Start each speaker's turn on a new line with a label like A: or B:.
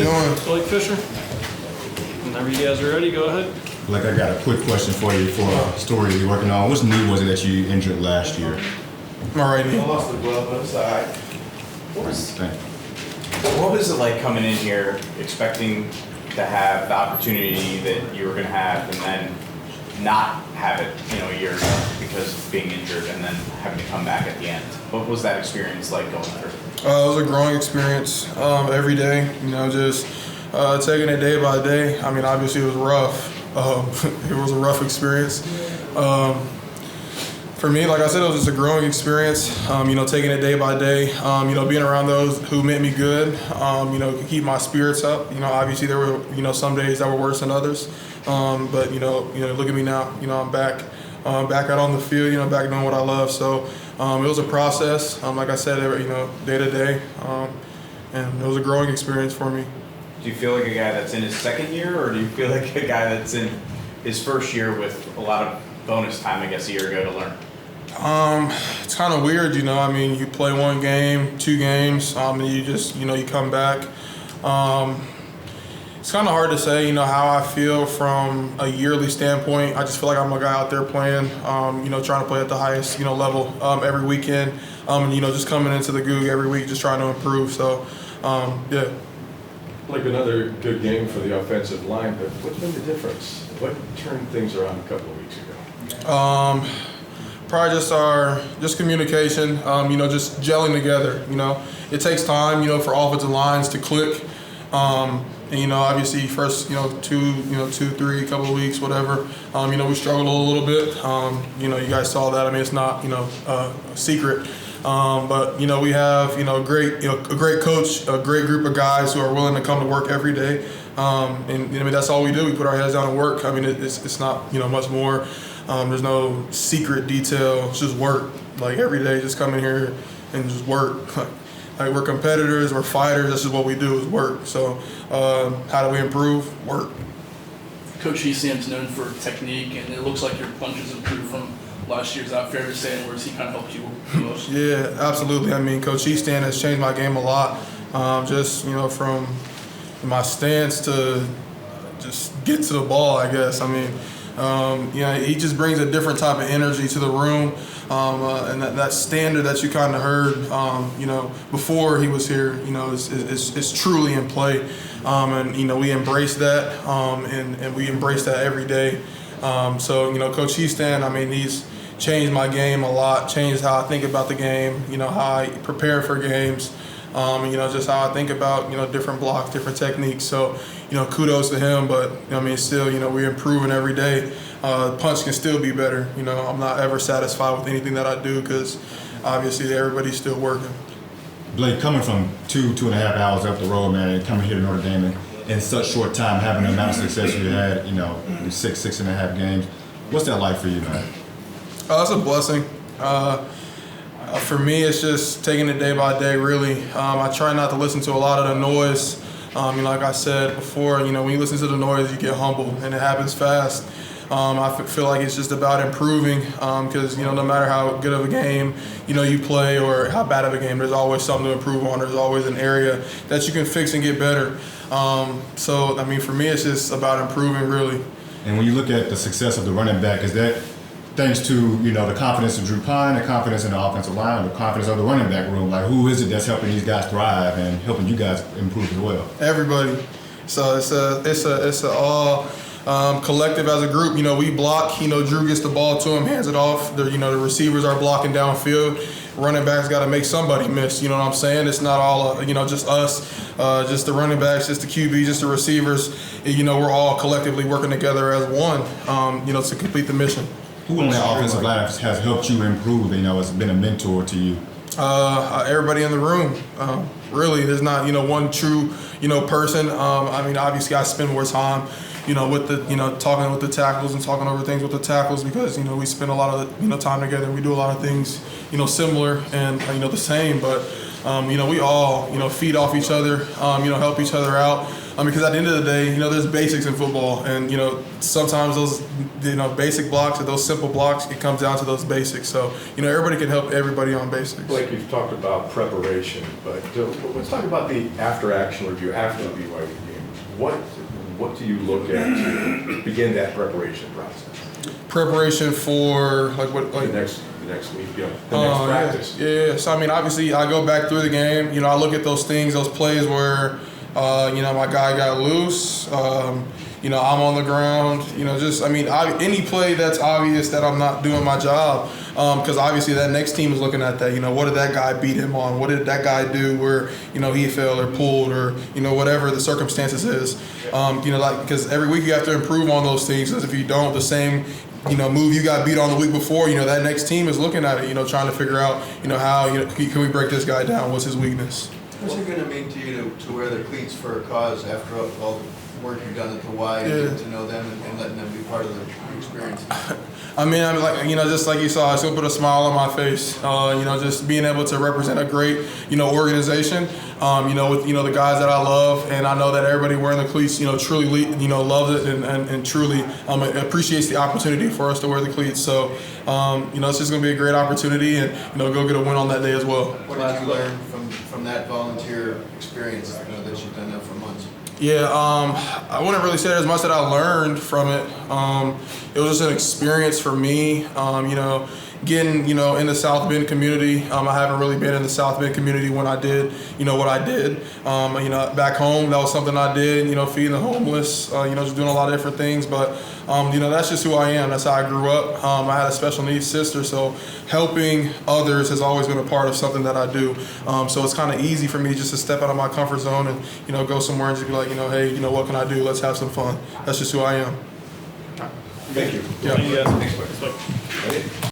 A: doing?
B: Blake Fisher. Whenever you guys are ready, go ahead.
C: Like, I got a quick question for you for a story you're working on. Which knee was it that you injured last year?
A: My right knee.
D: I lost the glove, but it's all right.
C: Thank you.
D: What was it like coming in here expecting to have the opportunity that you were going to have and then not have it, a year ago because of being injured and then having to come back at the end? What was that experience like going through?
A: It was a growing experience every day, just taking it day by day. I mean, obviously it was rough. It was a rough experience. For me, like I said, it was just a growing experience, taking it day by day, being around those who made me good, keep my spirits up. Obviously there were, some days that were worse than others. But, look at me now, I'm back out on the field, back doing what I love. So it was a process, like I said, day to day, and it was a growing experience for me.
D: Do you feel like a guy that's in his second year, or do you feel like a guy that's in his first year with a lot of bonus time, I guess, a year ago to learn?
A: It's kind of weird, you play one game, 2 games, and you just, you come back. It's kind of hard to say, how I feel from a yearly standpoint. I just feel like I'm a guy out there playing, trying to play at the highest, level every weekend, and, just coming into the Goog every week, just trying to improve. So, yeah.
E: Like another good game for the offensive line, but what's been the difference? What turned things around a couple of weeks ago?
A: Probably just communication, just gelling together. It takes time, for offensive lines to click. And, obviously first, 2, 3, couple of weeks, whatever, we struggled a little bit. You guys saw that. I mean, it's not, a secret. But, we have, a great coach, a great group of guys who are willing to come to work every day. And that's all we do. We put our heads down and work. I mean, it's not, much more. There's no secret detail. It's just work. Like every day, just come in here and just work. Like we're competitors, we're fighters. That's just what we do is work. So how do we improve? Work.
F: Coach Eastham's known for technique, and it looks like your punches improved from last year. Is that fair to say? And where has he kind of helped you the most?
A: Yeah, absolutely. I mean, Coach Eastham has changed my game a lot. From my stance to just get to the ball, I guess. I mean, he just brings a different type of energy to the room, and that standard that you kind of heard, before he was here, is truly in play, and we embrace that, and we embrace that every day. So Coach Eastham, I mean, he's changed my game a lot, changed how I think about the game, how I prepare for games. Just how I think about, different blocks, different techniques. So, kudos to him, but, still, we're improving every day. Punch can still be better. I'm not ever satisfied with anything that I do because, obviously, everybody's still working.
C: Blake, coming from 2.5 hours up the road, man, and coming here to Notre Dame in such short time, having the amount of success you had, 6.5 games, what's that like for you, man?
A: It's a blessing. For me, it's just taking it day by day, really. I try not to listen to a lot of the noise. Like I said before, when you listen to the noise, you get humbled, and it happens fast. I feel like it's just about improving because, no matter how good of a game, you play or how bad of a game, there's always something to improve on. There's always an area that you can fix and get better. For me, it's just about improving, really.
C: And when you look at the success of the running back, is that thanks to, the confidence of Drew Pine, the confidence in the offensive line, the confidence of the running back room? Like, who is it that's helping these guys thrive and helping you guys improve as well?
A: Everybody. So it's a all collective as a group. We block. Drew gets the ball to him, hands it off. The receivers are blocking downfield. Running backs got to make somebody miss. You know what I'm saying? It's not all just us, just the running backs, just the QB, just the receivers. We're all collectively working together as one. To complete the mission.
C: Who on that offensive line has helped you improve, has been a mentor to you?
A: Everybody in the room. Really, there's not, one true, person. Obviously I spend more time, with the, talking with the tackles and talking over things with the tackles because, we spend a lot of, time together and we do a lot of things, similar and, the same. But we all, feed off each other, help each other out. Because at the end of the day, there's basics in football, and sometimes those, basic blocks or those simple blocks, it comes down to those basics. So, everybody can help everybody on basics.
E: Blake, you've talked about preparation, but let's talk about the after-action review after the BYU game. What do you look at to begin that preparation process?
A: Preparation for what?
E: The next week, the next practice.
A: Yeah. So obviously, I go back through the game. I look at those things, those plays where, my guy got loose. I'm on the ground. Any play that's obvious that I'm not doing my job. Because obviously that next team is looking at that. What did that guy beat him on? What did that guy do where he fell or pulled or whatever the circumstances is. Because every week you have to improve on those things. Because if you don't, the same move you got beat on the week before, that next team is looking at it, trying to figure out, how, can we break this guy down? What's his weakness?
G: What's it going to mean to you to wear the cleats for a cause after all the work you've done at the Y and getting to know them and letting them be part of the experience?
A: Just like you saw, it's going to put a smile on my face. Just being able to represent a great, organization, with, the guys that I love. And I know that everybody wearing the cleats, truly, loves it and truly appreciates the opportunity for us to wear the cleats. So, it's just going to be a great opportunity and, go get a win on that day as well.
G: What did you learn from that volunteer experience that you've done now for months?
A: Yeah, I wouldn't really say as much that I learned from it. It was just an experience for me, getting, in the South Bend community. I haven't really been in the South Bend community when I did, what I did. Back home, that was something I did, feeding the homeless, just doing a lot of different things. But, that's just who I am. That's how I grew up. I had a special needs sister, so helping others has always been a part of something that I do. So it's kind of easy for me just to step out of my comfort zone and, go somewhere and just be like, hey, what can I do? Let's have some fun. That's just who I am.
E: Thank you.
A: Yeah.
B: Thank you guys.
E: Thanks, Blake.